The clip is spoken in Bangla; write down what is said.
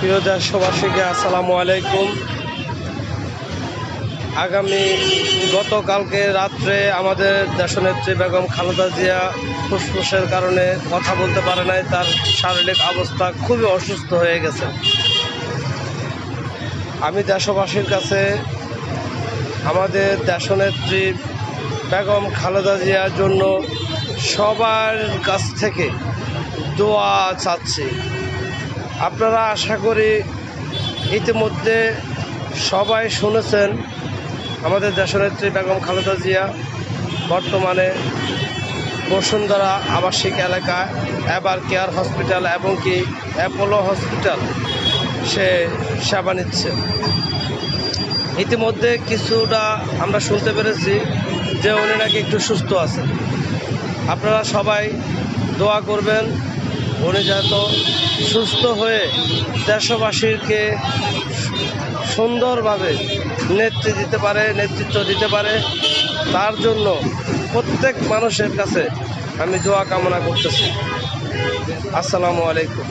প্রিয় দেশবাসীকে আসসালামু আলাইকুম। গতকালকে রাত্রে আমাদের দেশনেত্রী বেগম খালেদা জিয়া ফুসফুসের কারণে কথা বলতে পারে নাই। তার শারীরিক অবস্থা খুবই অসুস্থ হয়ে গেছে। আমি দেশবাসীর কাছে আমাদের দেশনেত্রী বেগম খালেদা জিয়ার জন্য সবার কাছ থেকে দোয়া চাচ্ছি। আপনারা আশা করি ইতিমধ্যে সবাই শুনেছেন, আমাদের দেশনেত্রী বেগম খালেদা জিয়া বর্তমানে বসুন্ধরা আবাসিক এলাকা, এবার কেয়ার হসপিটাল এবং কি অ্যাপোলো হসপিটাল সে সেবা নিচ্ছে। ইতিমধ্যে কিছুটা আমরা শুনতে পেরেছি যে উনি নাকি একটু সুস্থ আছেন। আপনারা সবাই দোয়া করবেন উনি যেন সুস্থ হয়ে দেশবাসীকে সুন্দরভাবে নেতৃত্ব দিতে পারে। তার জন্য প্রত্যেক মানুষের কাছে আমি দোয়া কামনা করতেছি। আসসালামু আলাইকুম।